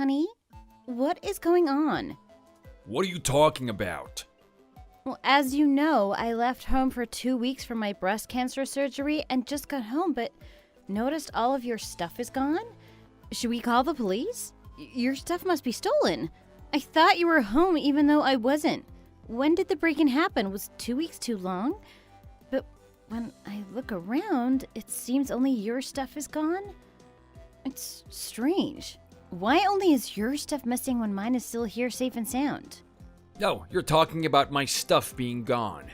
Honey, what is going on? What are you talking about? Well, as you know, I left home for 2 weeks for my breast cancer surgery and just got home, but noticed all of your stuff is gone? Should we call the police? Your stuff must be stolen. I thought you were home even though I wasn't. When did the break-in happen? Was 2 weeks too long? But when I look around, it seems only your stuff is gone. It's strange. Why only is your stuff missing when mine is still here safe and sound? Oh, you're talking about my stuff being gone.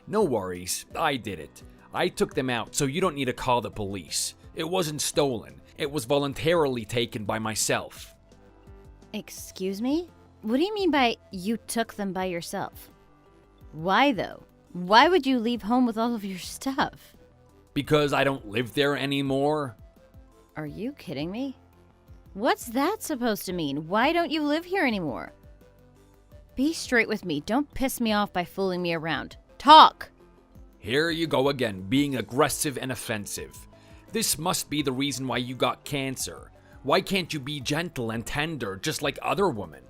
No worries, I did it. I took them out, so you don't need to call the police. It wasn't stolen. It was voluntarily taken by myself. Excuse me? What do you mean by you took them by yourself? Why though? Why would you leave home with all of your stuff? Because I don't live there anymore. Are you kidding me? What's that supposed to mean? Why don't you live here anymore? Be straight with me. Don't piss me off by fooling me around. Talk! Here you go again, being aggressive and offensive. This must be the reason why you got cancer. Why can't you be gentle and tender just like other women?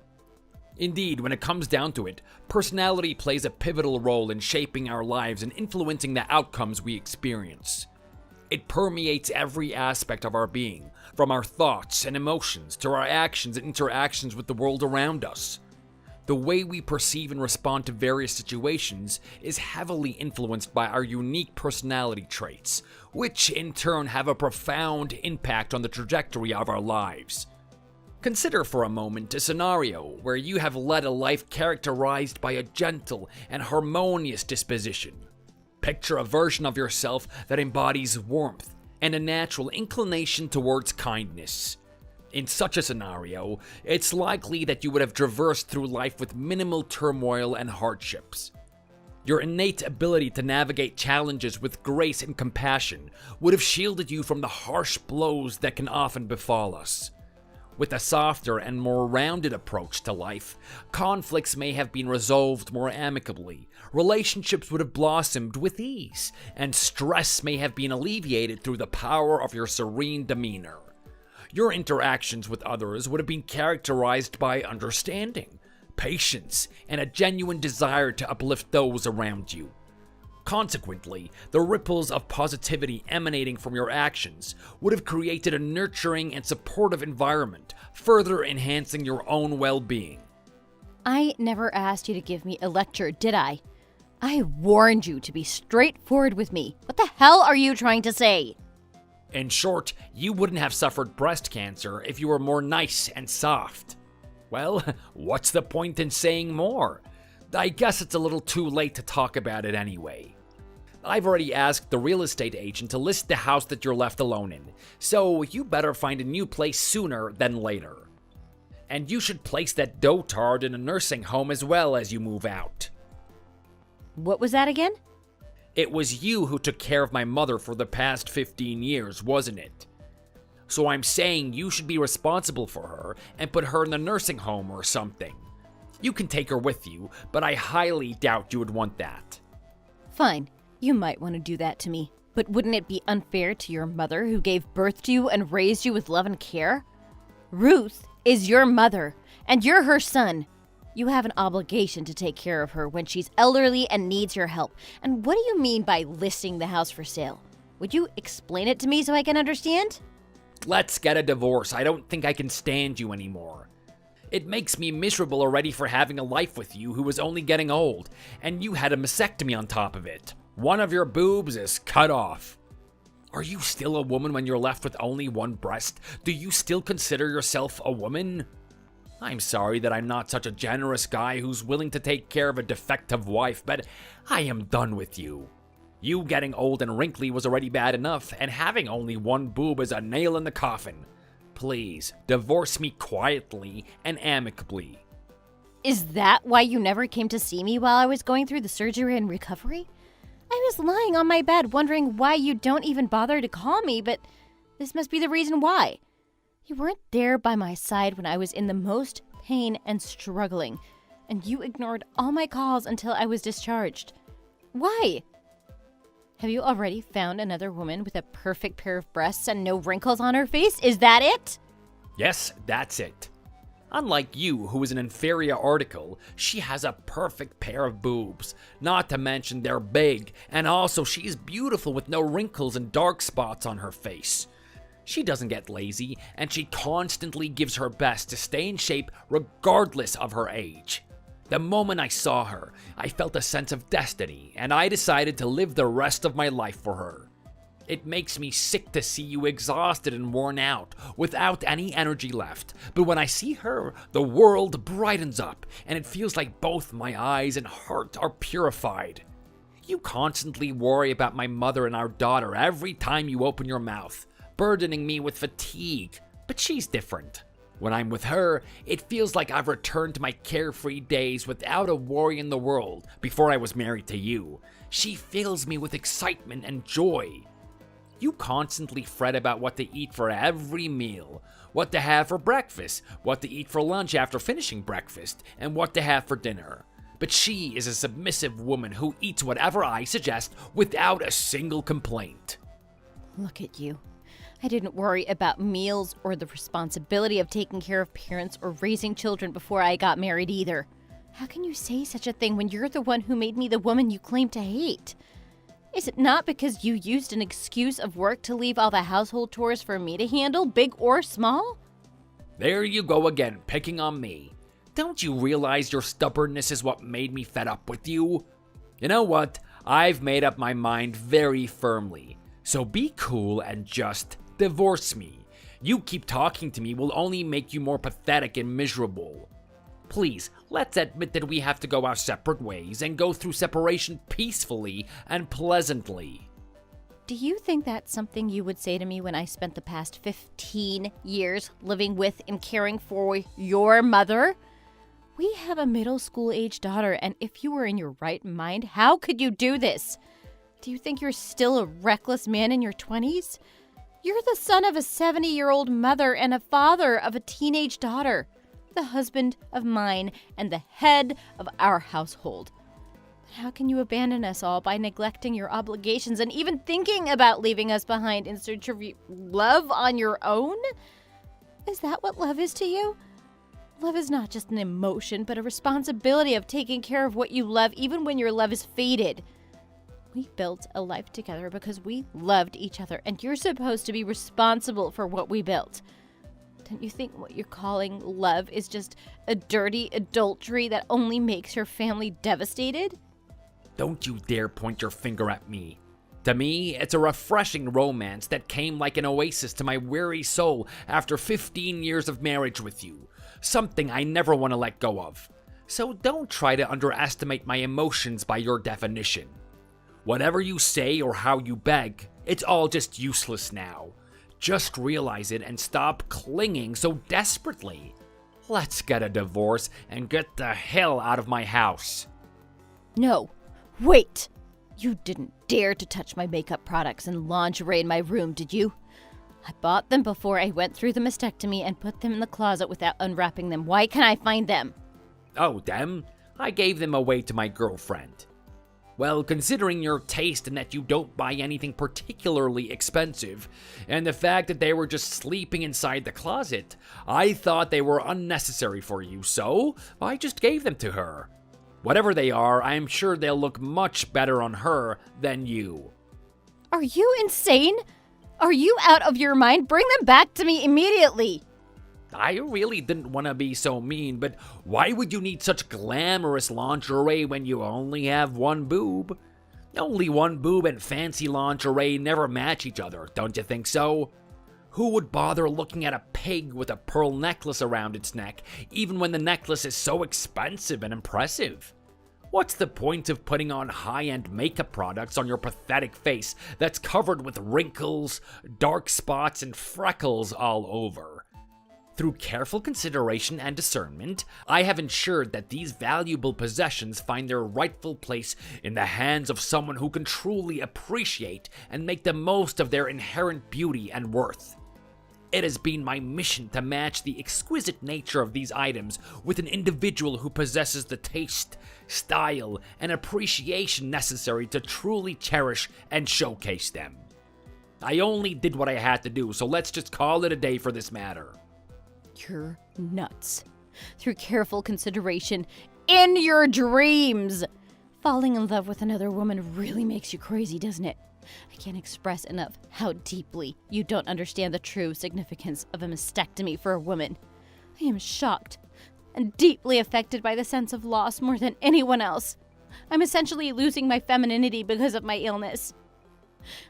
Indeed, when it comes down to it, personality plays a pivotal role in shaping our lives and influencing the outcomes we experience. It permeates every aspect of our being, from our thoughts and emotions to our actions and interactions with the world around us. The way we perceive and respond to various situations is heavily influenced by our unique personality traits, which in turn have a profound impact on the trajectory of our lives. Consider for a moment a scenario where you have led a life characterized by a gentle and harmonious disposition. Picture a version of yourself that embodies warmth and a natural inclination towards kindness. In such a scenario, it's likely that you would have traversed through life with minimal turmoil and hardships. Your innate ability to navigate challenges with grace and compassion would have shielded you from the harsh blows that can often befall us. With a softer and more rounded approach to life, conflicts may have been resolved more amicably, relationships would have blossomed with ease, and stress may have been alleviated through the power of your serene demeanor. Your interactions with others would have been characterized by understanding, patience, and a genuine desire to uplift those around you. Consequently, the ripples of positivity emanating from your actions would have created a nurturing and supportive environment, further enhancing your own well-being. I never asked you to give me a lecture, did I? I warned you to be straightforward with me. What the hell are you trying to say? In short, you wouldn't have suffered breast cancer if you were more nice and soft. Well, what's the point in saying more? I guess it's a little too late to talk about it anyway. I've already asked the real estate agent to list the house that you're left alone in, so you better find a new place sooner than later. And you should place that dotard in a nursing home as well as you move out. What was that again? It was you who took care of my mother for the past 15 years, wasn't it? So I'm saying you should be responsible for her and put her in the nursing home or something. You can take her with you, but I highly doubt you would want that. Fine, you might want to do that to me, but wouldn't it be unfair to your mother who gave birth to you and raised you with love and care? Ruth is your mother, and you're her son. You have an obligation to take care of her when she's elderly and needs your help. And what do you mean by listing the house for sale? Would you explain it to me so I can understand? Let's get a divorce. I don't think I can stand you anymore. It makes me miserable already for having a life with you who was only getting old, and you had a mastectomy on top of it. One of your boobs is cut off. Are you still a woman when you're left with only one breast? Do you still consider yourself a woman? I'm sorry that I'm not such a generous guy who's willing to take care of a defective wife, but I am done with you. You getting old and wrinkly was already bad enough, and having only one boob is a nail in the coffin. Please, divorce me quietly and amicably. Is that why you never came to see me while I was going through the surgery and recovery? I was lying on my bed wondering why you don't even bother to call me, but this must be the reason why. You weren't there by my side when I was in the most pain and struggling, and you ignored all my calls until I was discharged. Why? Have you already found another woman with a perfect pair of breasts and no wrinkles on her face? Is that it? Yes, that's it. Unlike you, who is an inferior article, she has a perfect pair of boobs. Not to mention they're big, and also she is beautiful with no wrinkles and dark spots on her face. She doesn't get lazy, and she constantly gives her best to stay in shape regardless of her age. The moment I saw her, I felt a sense of destiny, and I decided to live the rest of my life for her. It makes me sick to see you exhausted and worn out, without any energy left. But when I see her, the world brightens up, and it feels like both my eyes and heart are purified. You constantly worry about my mother and our daughter every time you open your mouth, burdening me with fatigue. But she's different. When I'm with her, it feels like I've returned to my carefree days without a worry in the world before I was married to you. She fills me with excitement and joy. You constantly fret about what to eat for every meal, what to have for breakfast, what to eat for lunch after finishing breakfast, and what to have for dinner. But she is a submissive woman who eats whatever I suggest without a single complaint. Look at you. I didn't worry about meals or the responsibility of taking care of parents or raising children before I got married either. How can you say such a thing when you're the one who made me the woman you claim to hate? Is it not because you used an excuse of work to leave all the household chores for me to handle, big or small? There you go again, picking on me. Don't you realize your stubbornness is what made me fed up with you? You know what? I've made up my mind very firmly. So be cool and just divorce me. You keep talking to me will only make you more pathetic and miserable. Please, let's admit that we have to go our separate ways and go through separation peacefully and pleasantly. Do you think that's something you would say to me when I spent the past 15 years living with and caring for your mother? We have a middle school age daughter, and if you were in your right mind, how could you do this? Do you think you're still a reckless man in your 20s? You're the son of a 70-year-old mother and a father of a teenage daughter, the husband of mine and the head of our household. How can you abandon us all by neglecting your obligations and even thinking about leaving us behind in search of love on your own? Is that what love is to you? Love is not just an emotion, but a responsibility of taking care of what you love even when your love is faded. We built a life together because we loved each other, and you're supposed to be responsible for what we built. Don't you think what you're calling love is just a dirty adultery that only makes your family devastated? Don't you dare point your finger at me. To me, it's a refreshing romance that came like an oasis to my weary soul after 15 years of marriage with you. Something I never want to let go of. So don't try to underestimate my emotions by your definition. Whatever you say or how you beg, it's all just useless now. Just realize it and stop clinging so desperately. Let's get a divorce and get the hell out of my house. No, wait! You didn't dare to touch my makeup products and lingerie in my room, did you? I bought them before I went through the mastectomy and put them in the closet without unwrapping them. Why can't I find them? Oh, them? I gave them away to my girlfriend. Well, considering your taste and that you don't buy anything particularly expensive, and the fact that they were just sleeping inside the closet, I thought they were unnecessary for you, so I just gave them to her. Whatever they are, I am sure they'll look much better on her than you. Are you insane? Are you out of your mind? Bring them back to me immediately! I really didn't want to be so mean, but why would you need such glamorous lingerie when you only have one boob? Only one boob and fancy lingerie never match each other, don't you think so? Who would bother looking at a pig with a pearl necklace around its neck, even when the necklace is so expensive and impressive? What's the point of putting on high-end makeup products on your pathetic face that's covered with wrinkles, dark spots, and freckles all over? Through careful consideration and discernment, I have ensured that these valuable possessions find their rightful place in the hands of someone who can truly appreciate and make the most of their inherent beauty and worth. It has been my mission to match the exquisite nature of these items with an individual who possesses the taste, style, and appreciation necessary to truly cherish and showcase them. I only did what I had to do, so let's just call it a day for this matter. You're nuts. through careful consideration in your dreams. Falling in love with another woman really makes you crazy, doesn't it? I can't express enough how deeply you don't understand the true significance of a mastectomy for a woman. I am shocked and deeply affected by the sense of loss more than anyone else. I'm essentially losing my femininity because of my illness.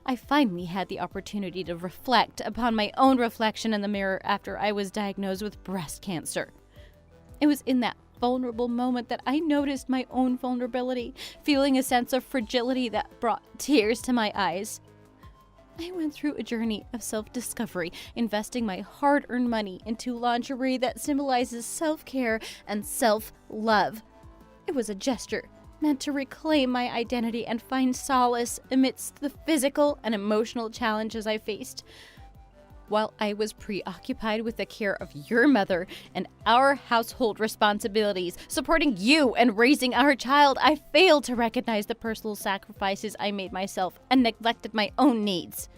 I finally had the opportunity to reflect upon my own reflection in the mirror after I was diagnosed with breast cancer. It was in that vulnerable moment that I noticed my own vulnerability, feeling a sense of fragility that brought tears to my eyes. I went through a journey of self-discovery, investing my hard-earned money into lingerie that symbolizes self-care and self-love. It was a gesture meant to reclaim my identity and find solace amidst the physical and emotional challenges I faced. While I was preoccupied with the care of your mother and our household responsibilities, supporting you and raising our child, I failed to recognize the personal sacrifices I made myself and neglected my own needs.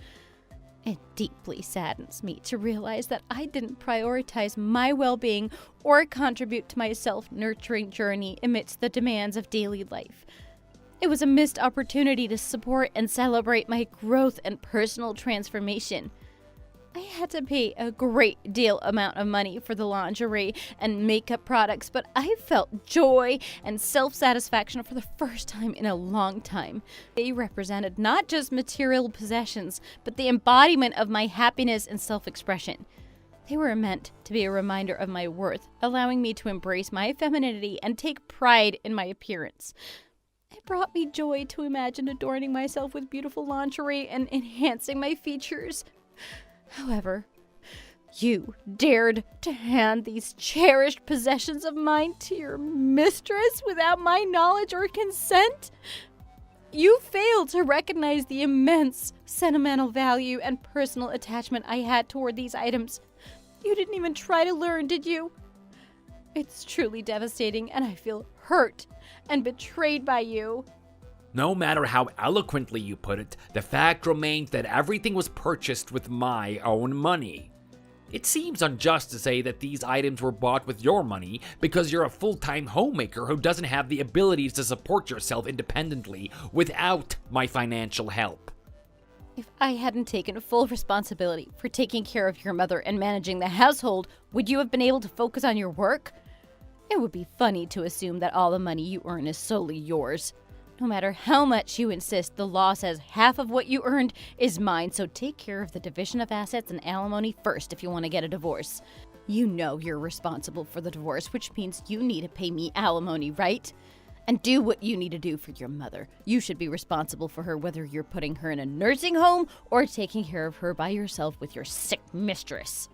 It deeply saddens me to realize that I didn't prioritize my well-being or contribute to my self-nurturing journey amidst the demands of daily life. It was a missed opportunity to support and celebrate my growth and personal transformation. I had to pay a great deal amount of money for the lingerie and makeup products, but I felt joy and self-satisfaction for the first time in a long time. They represented not just material possessions, but the embodiment of my happiness and self-expression. They were meant to be a reminder of my worth, allowing me to embrace my femininity and take pride in my appearance. It brought me joy to imagine adorning myself with beautiful lingerie and enhancing my features. However, you dared to hand these cherished possessions of mine to your mistress without my knowledge or consent. You failed to recognize the immense sentimental value and personal attachment I had toward these items. You didn't even try to learn, did you? It's truly devastating, and I feel hurt and betrayed by you. No matter how eloquently you put it, the fact remains that everything was purchased with my own money. It seems unjust to say that these items were bought with your money because you're a full-time homemaker who doesn't have the abilities to support yourself independently without my financial help. If I hadn't taken full responsibility for taking care of your mother and managing the household, would you have been able to focus on your work? It would be funny to assume that all the money you earn is solely yours. No matter how much you insist, the law says half of what you earned is mine, so take care of the division of assets and alimony first if you want to get a divorce. You know you're responsible for the divorce, which means you need to pay me alimony, right? And do what you need to do for your mother. You should be responsible for her whether you're putting her in a nursing home or taking care of her by yourself with your sick mistress.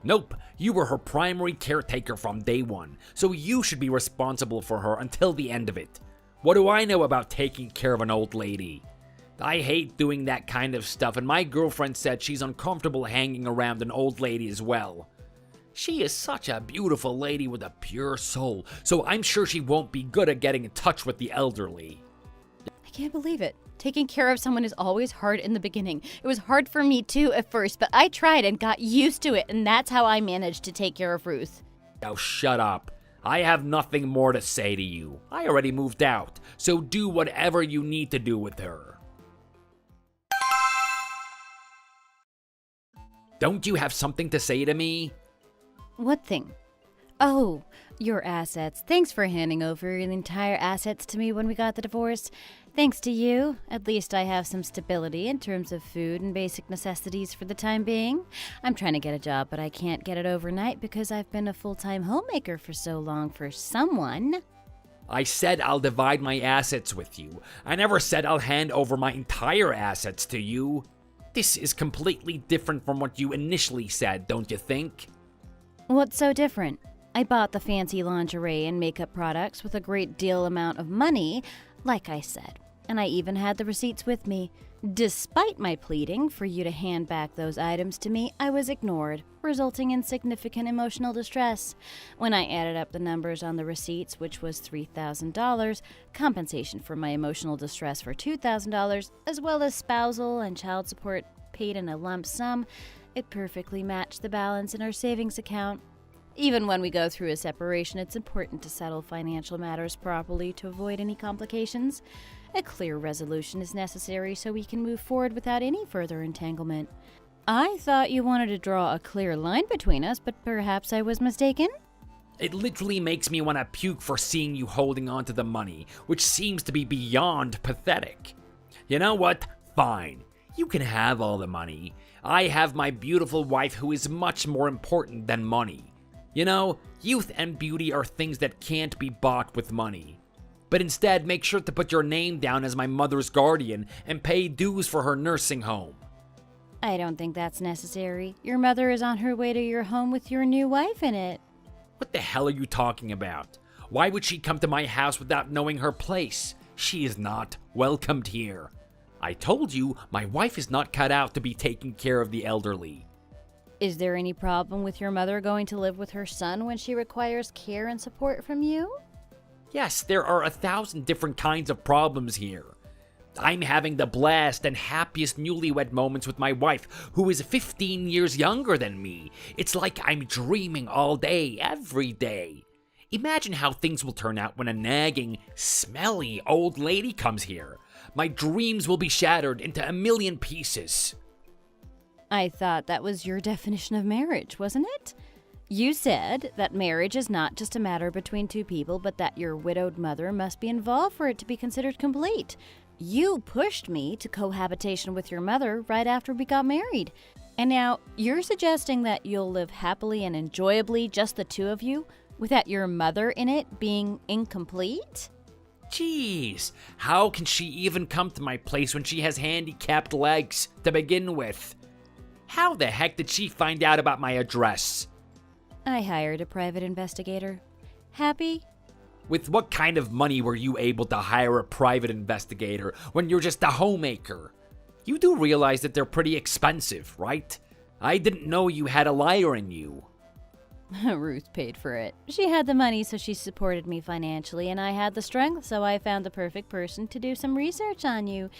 Nope, you were her primary caretaker from day one, so you should be responsible for her until the end of it. What do I know about taking care of an old lady? I hate doing that kind of stuff, and my girlfriend said she's uncomfortable hanging around an old lady as well. She is such a beautiful lady with a pure soul, so I'm sure she won't be good at getting in touch with the elderly. I can't believe it. Taking care of someone is always hard in the beginning. It was hard for me too at first, but I tried and got used to it, and that's how I managed to take care of Ruth. Now shut up. I have nothing more to say to you. I already moved out, so do whatever you need to do with her. Don't you have something to say to me? What thing? Oh, your assets. Thanks for handing over the entire assets to me when we got the divorce. Thanks to you, at least I have some stability in terms of food and basic necessities for the time being. I'm trying to get a job, but I can't get it overnight because I've been a full-time homemaker for so long for someone. I said I'll divide my assets with you. I never said I'll hand over my entire assets to you. This is completely different from what you initially said, don't you think? What's so different? I bought the fancy lingerie and makeup products with a great deal amount of money, like I said, and I even had the receipts with me. Despite my pleading for you to hand back those items to me, I was ignored, resulting in significant emotional distress. When I added up the numbers on the receipts, which was $3,000, compensation for my emotional distress for $2,000, as well as spousal and child support paid in a lump sum, it perfectly matched the balance in our savings account. Even when we go through a separation, it's important to settle financial matters properly to avoid any complications. A clear resolution is necessary so we can move forward without any further entanglement. I thought you wanted to draw a clear line between us, but perhaps I was mistaken? It literally makes me want to puke for seeing you holding on to the money, which seems to be beyond pathetic. You know what? Fine. You can have all the money. I have my beautiful wife who is much more important than money. You know, youth and beauty are things that can't be bought with money. But instead, make sure to put your name down as my mother's guardian and pay dues for her nursing home. I don't think that's necessary. Your mother is on her way to your home with your new wife in it. What the hell are you talking about? Why would she come to my house without knowing her place? She is not welcomed here. I told you, my wife is not cut out to be taking care of the elderly. Is there any problem with your mother going to live with her son when she requires care and support from you? Yes, there are 1,000 different kinds of problems here. I'm having the blast and happiest newlywed moments with my wife, who is 15 years younger than me. It's like I'm dreaming all day, every day. Imagine how things will turn out when a nagging, smelly old lady comes here. My dreams will be shattered into a million pieces. I thought that was your definition of marriage, wasn't it? You said that marriage is not just a matter between two people, but that your widowed mother must be involved for it to be considered complete. You pushed me to cohabitation with your mother right after we got married. And now you're suggesting that you'll live happily and enjoyably, just the two of you, without your mother in it being incomplete? Jeez, how can she even come to my place when she has handicapped legs to begin with? How the heck did she find out about my address? I hired a private investigator. Happy? With what kind of money were you able to hire a private investigator when you're just a homemaker? You do realize that they're pretty expensive, right? I didn't know you had a liar in you. Ruth paid for it. She had the money, so she supported me financially, and I had the strength, so I found the perfect person to do some research on you.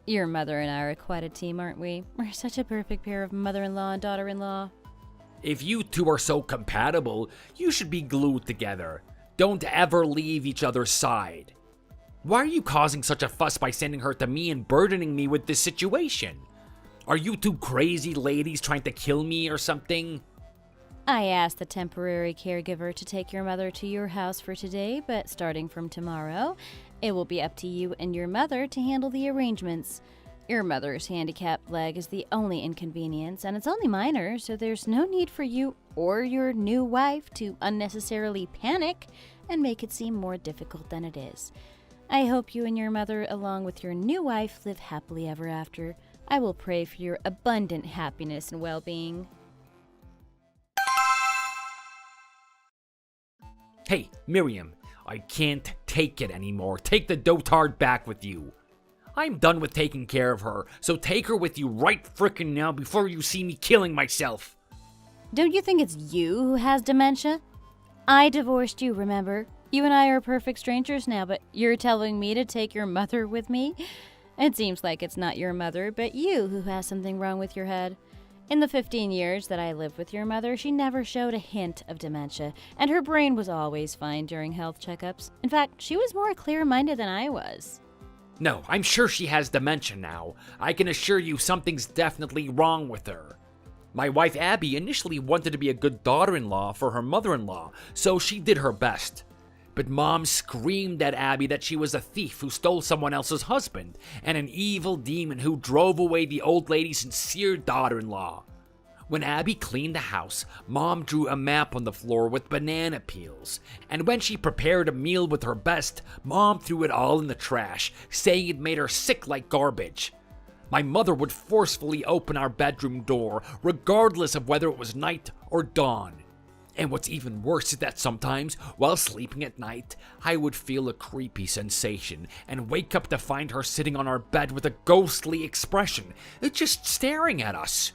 Your mother and I are quite a team, aren't we? We're such a perfect pair of mother-in-law and daughter-in-law. If you two are so compatible, you should be glued together. Don't ever leave each other's side. Why are you causing such a fuss by sending her to me and burdening me with this situation? Are you two crazy ladies trying to kill me or something? I asked the temporary caregiver to take your mother to your house for today, but starting from tomorrow, it will be up to you and your mother to handle the arrangements. Your mother's handicapped leg is the only inconvenience, and it's only minor, so there's no need for you or your new wife to unnecessarily panic and make it seem more difficult than it is. I hope you and your mother, along with your new wife, live happily ever after. I will pray for your abundant happiness and well-being. Hey, Miriam, I can't take it anymore. Take the dotard back with you. I'm done with taking care of her, so take her with you right frickin' now before you see me killing myself. Don't you think it's you who has dementia? I divorced you, remember? You and I are perfect strangers now, but you're telling me to take your mother with me? It seems like it's not your mother, but you who has something wrong with your head. In the 15 years that I lived with your mother, she never showed a hint of dementia, and her brain was always fine during health checkups. In fact, she was more clear-minded than I was. No, I'm sure she has dementia now. I can assure you something's definitely wrong with her. My wife Abby initially wanted to be a good daughter-in-law for her mother-in-law, so she did her best. But Mom screamed at Abby that she was a thief who stole someone else's husband, and an evil demon who drove away the old lady's sincere daughter-in-law. When Abby cleaned the house, Mom drew a map on the floor with banana peels, and when she prepared a meal with her best, Mom threw it all in the trash, saying it made her sick like garbage. My mother would forcefully open our bedroom door, regardless of whether it was night or dawn. And what's even worse is that sometimes, while sleeping at night, I would feel a creepy sensation and wake up to find her sitting on our bed with a ghostly expression, just staring at us.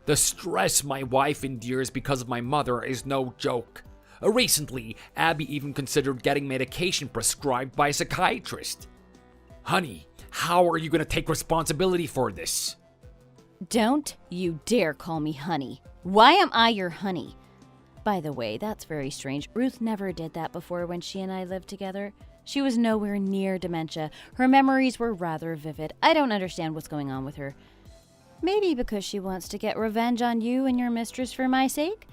The stress my wife endures because of my mother is no joke. Recently, Abby even considered getting medication prescribed by a psychiatrist. Honey, how are you going to take responsibility for this? Don't you dare call me honey. Why am I your honey? By the way, that's very strange. Ruth never did that before when she and I lived together. She was nowhere near dementia. Her memories were rather vivid. I don't understand what's going on with her. Maybe because she wants to get revenge on you and your mistress for my sake?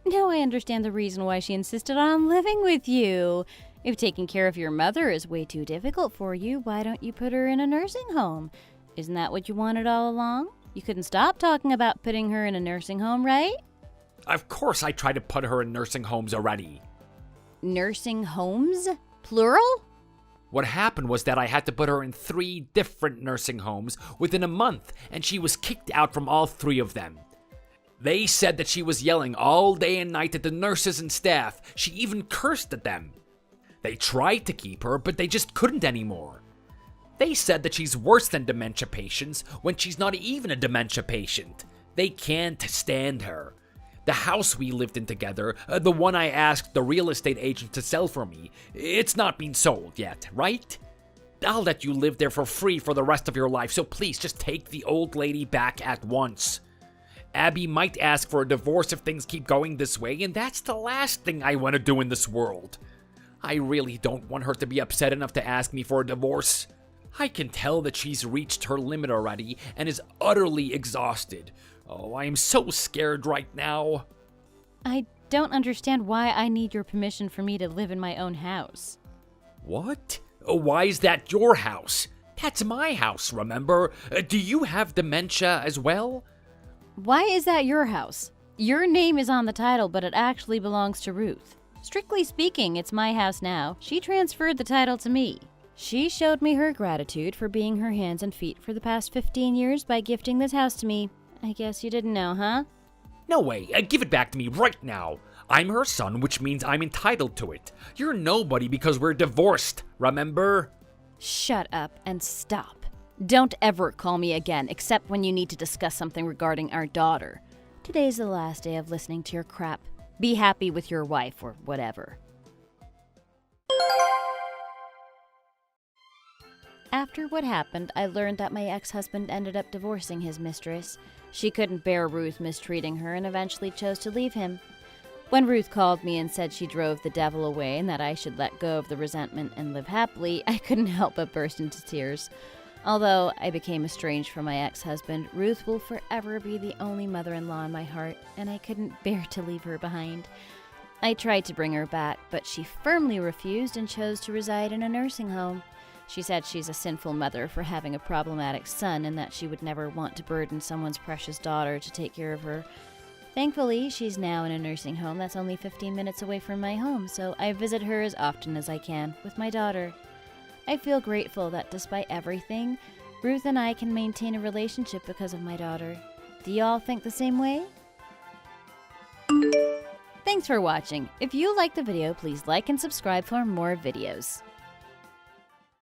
Now I understand the reason why she insisted on living with you. If taking care of your mother is way too difficult for you, why don't you put her in a nursing home? Isn't that what you wanted all along? You couldn't stop talking about putting her in a nursing home, right? Of course I tried to put her in nursing homes already. Nursing homes? Plural? What happened was that I had to put her in 3 different nursing homes within a month, and she was kicked out from all 3 of them. They said that she was yelling all day and night at the nurses and staff. She even cursed at them. They tried to keep her, but they just couldn't anymore. They said that she's worse than dementia patients when she's not even a dementia patient. They can't stand her. The house we lived in together, the one I asked the real estate agent to sell for me, it's not been sold yet, right? I'll let you live there for free for the rest of your life, so please just take the old lady back at once. Abby might ask for a divorce if things keep going this way, and that's the last thing I want to do in this world. I really don't want her to be upset enough to ask me for a divorce. I can tell that she's reached her limit already and is utterly exhausted. Oh, I am so scared right now. I don't understand why I need your permission for me to live in my own house. What? Why is that your house? That's my house, remember? Do you have dementia as well? Why is that your house? Your name is on the title, but it actually belongs to Ruth. Strictly speaking, it's my house now. She transferred the title to me. She showed me her gratitude for being her hands and feet for the past 15 years by gifting this house to me. I guess you didn't know, huh? No way, give it back to me right now. I'm her son, which means I'm entitled to it. You're nobody because we're divorced, remember? Shut up and stop. Don't ever call me again, except when you need to discuss something regarding our daughter. Today's the last day of listening to your crap. Be happy with your wife or whatever. After what happened, I learned that my ex-husband ended up divorcing his mistress. She couldn't bear Ruth mistreating her and eventually chose to leave him. When Ruth called me and said she drove the devil away and that I should let go of the resentment and live happily, I couldn't help but burst into tears. Although I became estranged from my ex-husband, Ruth will forever be the only mother-in-law in my heart, and I couldn't bear to leave her behind. I tried to bring her back, but she firmly refused and chose to reside in a nursing home. She said she's a sinful mother for having a problematic son and that she would never want to burden someone's precious daughter to take care of her. Thankfully, she's now in a nursing home that's only 15 minutes away from my home, so I visit her as often as I can with my daughter. I feel grateful that despite everything, Ruth and I can maintain a relationship because of my daughter. Do y'all think the same way? Thanks for watching. If you liked the video, please like and subscribe for more videos.